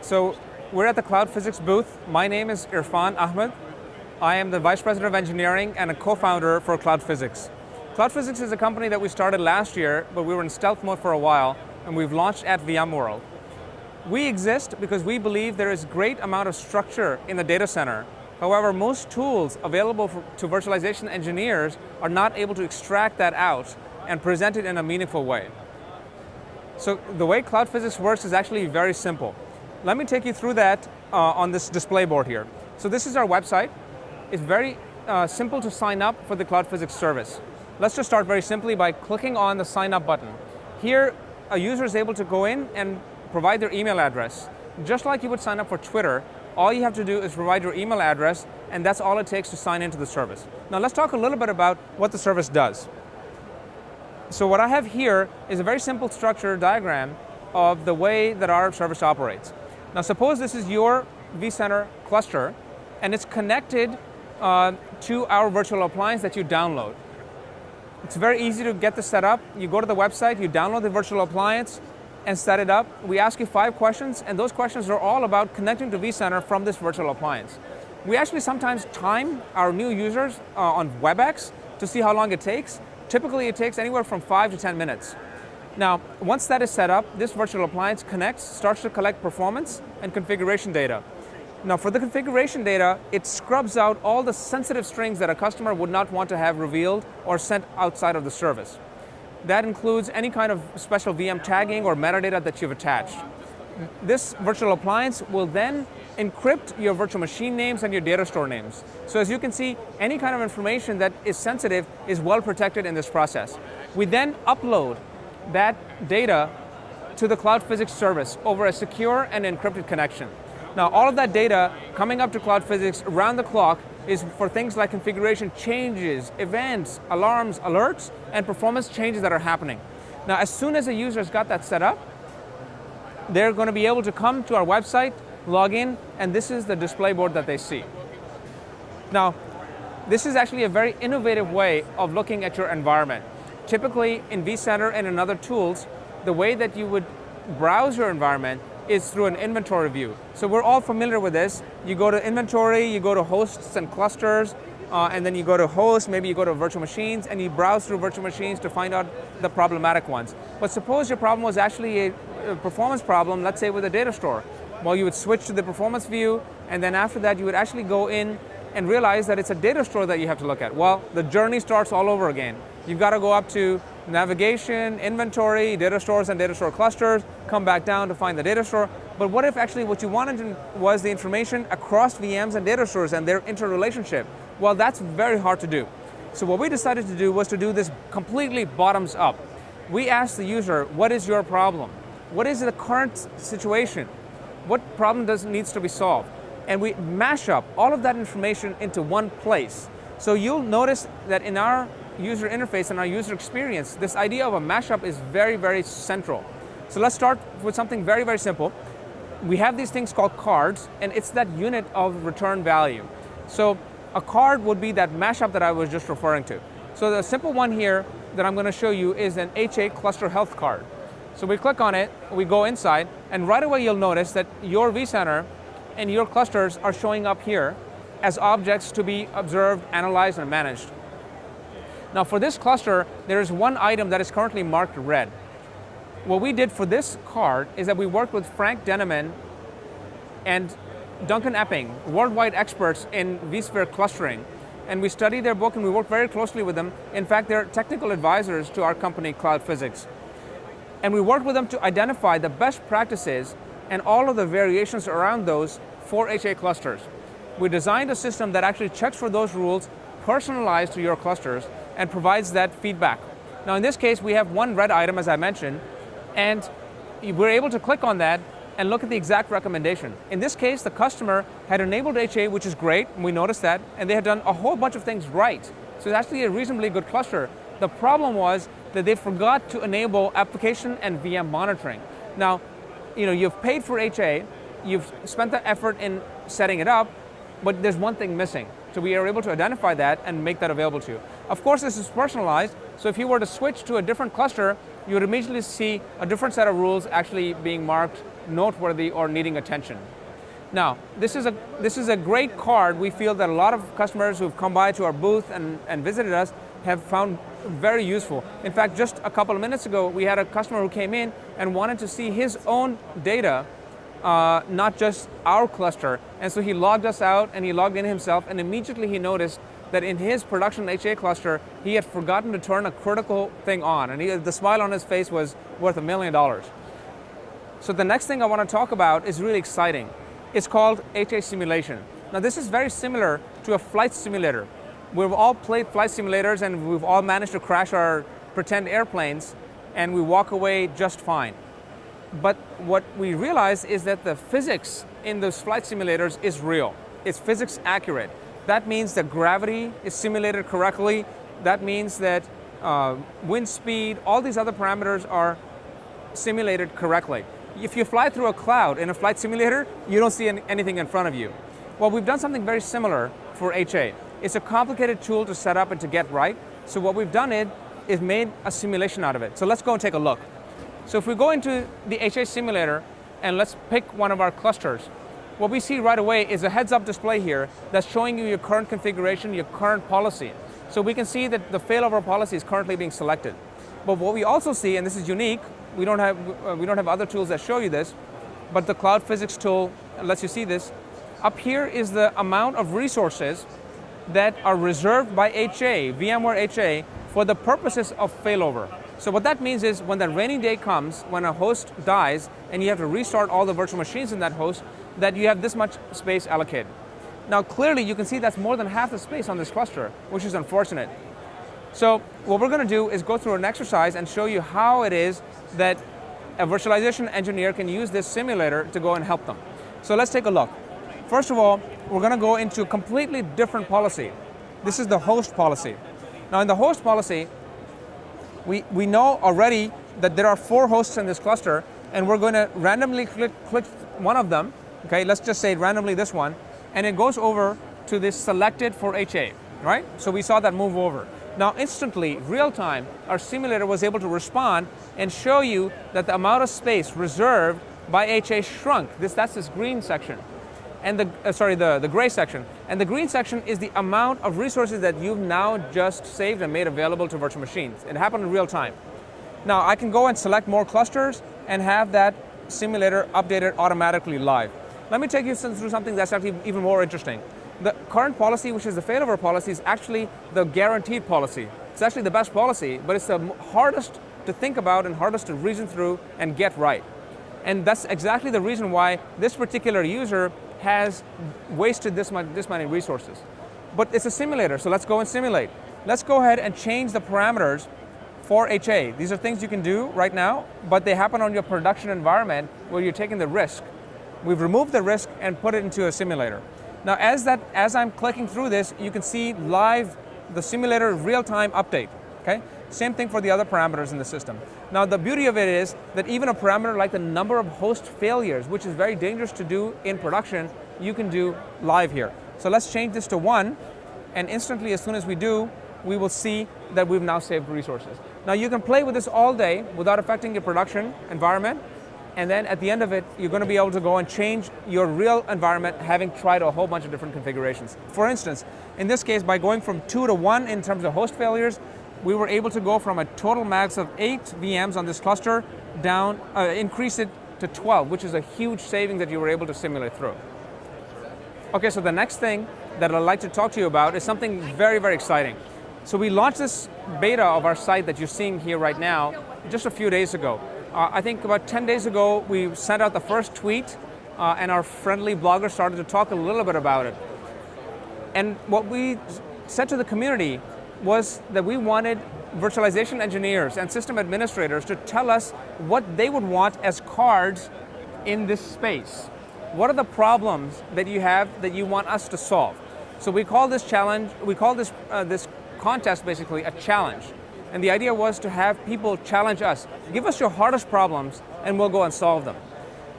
So we're at the CloudPhysics booth. My name is Irfan Ahmad. I am the Vice President of Engineering and a co-founder for CloudPhysics. CloudPhysics is a company that we started last year, but we were in stealth mode for a while, and we've launched at VMworld. We exist because we believe there is great amount of structure in the data center. However, most tools available to virtualization engineers are not able to extract that out and present it in a meaningful way. So the way CloudPhysics works is actually very simple. Let me take you through that on this display board here. So this is our website. It's very simple to sign up for the CloudPhysics service. Let's just start very simply by clicking on the sign up button. Here, a user is able to go in and provide their email address. Just like you would sign up for Twitter, all you have to do is provide your email address, and that's all it takes to sign into the service. Now let's talk a little bit about what the service does. So what I have here is a very simple structure diagram of the way that our service operates. Now suppose this is your vCenter cluster, and it's connected to our virtual appliance that you download. It's very easy to get this set up. You go to the website, you download the virtual appliance, and set it up. We ask you 5 questions, and those questions are all about connecting to vCenter from this virtual appliance. We actually sometimes time our new users on WebEx to see how long it takes. Typically, it takes anywhere from 5 to 10 minutes. Now, once that is set up, this virtual appliance connects, starts to collect performance and configuration data. Now, for the configuration data, it scrubs out all the sensitive strings that a customer would not want to have revealed or sent outside of the service. That includes any kind of special VM tagging or metadata that you've attached. This virtual appliance will then encrypt your virtual machine names and your data store names. So as you can see, any kind of information that is sensitive is well protected in this process. We then upload that data to the CloudPhysics service over a secure and encrypted connection. Now, all of that data coming up to CloudPhysics around the clock is for things like configuration changes, events, alarms, alerts, and performance changes that are happening. Now, as soon as a user's got that set up, they're going to be able to come to our website, log in, and this is the display board that they see. Now, this is actually a very innovative way of looking at your environment. Typically, in vCenter and in other tools, the way that you would browse your environment is through an inventory view. So we're all familiar with this. You go to inventory, you go to hosts and clusters, and then you go to hosts, maybe you go to virtual machines, and you browse through virtual machines to find out the problematic ones. But suppose your problem was actually a performance problem, let's say with a data store. Well, you would switch to the performance view, and then after that you would actually go in and realize that it's a data store that you have to look at. Well, the journey starts all over again. You've got to go up to navigation, inventory, data stores and data store clusters, come back down to find the data store. But what if actually what you wanted was the information across VMs and data stores and their interrelationship? Well, that's very hard to do. So what we decided to do was to do this completely bottoms up. We asked the user, what is your problem? What is the current situation? What problem needs to be solved? And we mash up all of that information into one place. So you'll notice that in our user interface and our user experience, this idea of a mashup is very, very central. So let's start with something very, very simple. We have these things called cards, and it's that unit of return value. So a card would be that mashup that I was just referring to. So the simple one here that I'm going to show you is an HA cluster health card. So we click on it, we go inside, and right away you'll notice that your vCenter and your clusters are showing up here as objects to be observed, analyzed, and managed. Now for this cluster, there is one item that is currently marked red. What we did for this card is that we worked with Frank Denneman and Duncan Epping, worldwide experts in vSphere clustering. And we studied their book and we worked very closely with them. In fact, they're technical advisors to our company, CloudPhysics. And we worked with them to identify the best practices and all of the variations around those for HA clusters. We designed a system that actually checks for those rules, personalized to your clusters, and provides that feedback. Now in this case, we have one red item, as I mentioned, and we're able to click on that and look at the exact recommendation. In this case, the customer had enabled HA, which is great, and we noticed that, and they had done a whole bunch of things right. So it's actually a reasonably good cluster. The problem was that they forgot to enable application and VM monitoring. Now, you've paid for HA, you've spent the effort in setting it up, but there's one thing missing. So we are able to identify that and make that available to you. Of course, this is personalized, so if you were to switch to a different cluster, you would immediately see a different set of rules actually being marked noteworthy or needing attention. Now, this is a great card. We feel that a lot of customers who've come by to our booth and visited us have found very useful. In fact, just a couple of minutes ago, we had a customer who came in and wanted to see his own data, not just our cluster. And so he logged us out and he logged in himself, and immediately he noticed that in his production HA cluster, he had forgotten to turn a critical thing on, and the smile on his face was worth $1 million. So the next thing I want to talk about is really exciting. It's called HA simulation. Now this is very similar to a flight simulator. We've all played flight simulators and we've all managed to crash our pretend airplanes and we walk away just fine. But what we realize is that the physics in those flight simulators is real. It's physics accurate. That means that gravity is simulated correctly. That means that wind speed, all these other parameters are simulated correctly. If you fly through a cloud in a flight simulator, you don't see anything in front of you. Well, we've done something very similar for HA. It's a complicated tool to set up and to get right. So what we've done is made a simulation out of it. So let's go and take a look. So if we go into the HA simulator and let's pick one of our clusters, what we see right away is a heads-up display here that's showing you your current configuration, your current policy. So we can see that the failover policy is currently being selected. But what we also see, and this is unique, we don't have other tools that show you this, but the CloudPhysics tool lets you see this. Up here is the amount of resources that are reserved by HA, VMware HA, for the purposes of failover. So what that means is when that rainy day comes, when a host dies, and you have to restart all the virtual machines in that host, that you have this much space allocated. Now clearly you can see that's more than half the space on this cluster, which is unfortunate. So what we're going to do is go through an exercise and show you how it is that a virtualization engineer can use this simulator to go and help them. So let's take a look. First of all, we're going to go into a completely different policy. This is the host policy. Now in the host policy, we know already that there are 4 hosts in this cluster, and we're going to randomly click one of them. Okay, let's just say randomly this one, and it goes over to this selected for HA, right? So we saw that move over. Now instantly, real time, our simulator was able to respond and show you that the amount of space reserved by HA shrunk. That's this green section. And the gray section. And the green section is the amount of resources that you've now just saved and made available to virtual machines. It happened in real time. Now I can go and select more clusters and have that simulator updated automatically live. Let me take you through something that's actually even more interesting. The current policy, which is the failover policy, is actually the guaranteed policy. It's actually the best policy, but it's the hardest to think about and hardest to reason through and get right. And that's exactly the reason why this particular user has wasted this many resources. But it's a simulator, so let's go and simulate. Let's go ahead and change the parameters for HA. These are things you can do right now, but they happen on your production environment where you're taking the risk. We've removed the risk and put it into a simulator. Now as I'm clicking through this, you can see live the simulator real-time update. Okay? Same thing for the other parameters in the system. Now the beauty of it is that even a parameter like the number of host failures, which is very dangerous to do in production, you can do live here. So let's change this to 1, and instantly as soon as we do, we will see that we've now saved resources. Now you can play with this all day without affecting your production environment, and then at the end of it, you're going to be able to go and change your real environment having tried a whole bunch of different configurations. For instance, in this case, by going from 2 to 1 in terms of host failures, we were able to go from a total max of 8 VMs on this cluster down, increase it to 12, which is a huge saving that you were able to simulate through. Okay, so the next thing that I'd like to talk to you about is something very, very exciting. So we launched this beta of our site that you're seeing here right now just a few days ago. I think about 10 days ago, we sent out the first tweet, and our friendly blogger started to talk a little bit about it. And what we said to the community was that we wanted virtualization engineers and system administrators to tell us what they would want as cards in this space. What are the problems that you have that you want us to solve? So we call this challenge, we call this contest basically a challenge. And the idea was to have people challenge us. Give us your hardest problems and we'll go and solve them.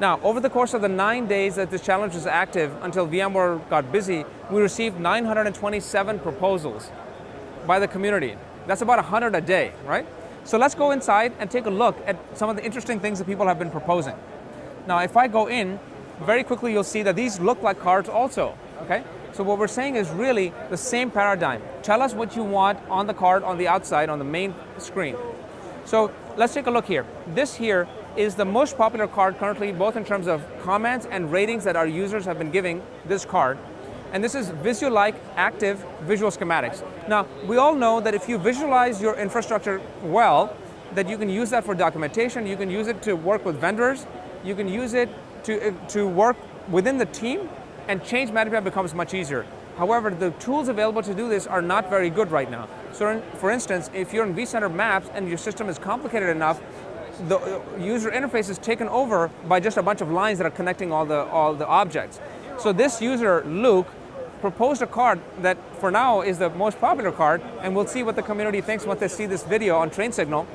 Now, over the course of the 9 days that this challenge was active until VMworld got busy, we received 927 proposals by the community. That's about 100 a day, right? So let's go inside and take a look at some of the interesting things that people have been proposing. Now, if I go in, very quickly you'll see that these look like cards also, okay? So what we're saying is really the same paradigm. Tell us what you want on the card on the outside, on the main screen. So let's take a look here. This here is the most popular card currently, both in terms of comments and ratings that our users have been giving this card. And this is Visio-like active visual schematics. Now, we all know that if you visualize your infrastructure well, that you can use that for documentation, you can use it to work with vendors, you can use it to work within the team, and change management becomes much easier. However, the tools available to do this are not very good right now. So for instance, if you're in vCenter Maps and your system is complicated enough, the user interface is taken over by just a bunch of lines that are connecting all the objects. So this user, Luke, proposed a card that for now is the most popular card, and we'll see what the community thinks once they see this video on Train Signal.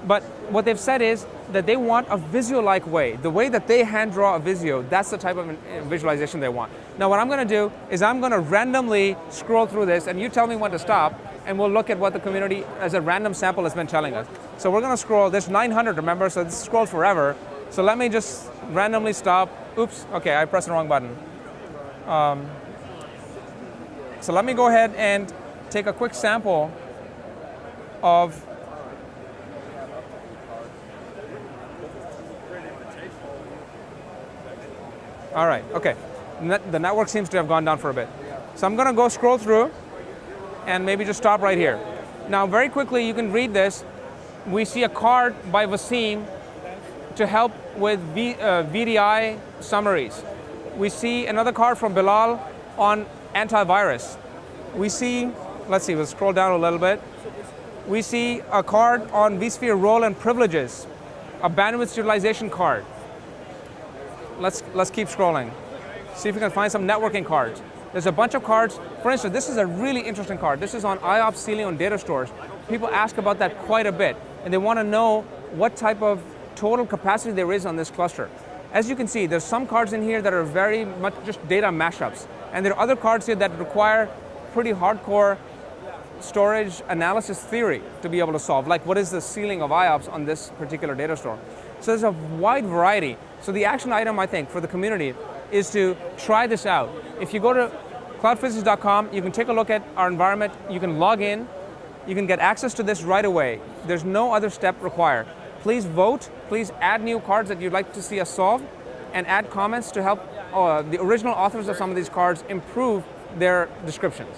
But what they've said is that they want a Visio-like way. The way that they hand draw a Visio, that's the type of visualization they want. Now what I'm going to do is I'm going to randomly scroll through this, and you tell me when to stop, and we'll look at what the community as a random sample has been telling us. So we're going to scroll. There's 900, remember, so this scrolls forever. So let me just randomly stop. Oops, okay, I pressed the wrong button. So let me go ahead and take a quick sample of all right, okay. The network seems to have gone down for a bit. So I'm going to go scroll through and maybe just stop right here. Now, very quickly, you can read this. We see a card by Wasim to help with VDI summaries. We see another card from Bilal on antivirus. We see, let's see, we'll scroll down a little bit. We see a card on vSphere role and privileges, a bandwidth utilization card. Let's keep scrolling. See if we can find some networking cards. There's a bunch of cards. For instance, this is a really interesting card. This is on IOPS ceiling on data stores. People ask about that quite a bit, and they want to know what type of total capacity there is on this cluster. As you can see, there's some cards in here that are very much just data mashups, and there are other cards here that require pretty hardcore storage analysis theory to be able to solve, like what is the ceiling of IOPS on this particular data store. So there's a wide variety. So the action item, I think, for the community is to try this out. If you go to cloudphysics.com, you can take a look at our environment, you can log in, you can get access to this right away. There's no other step required. Please vote, please add new cards that you'd like to see us solve, and add comments to help the original authors of some of these cards improve their descriptions.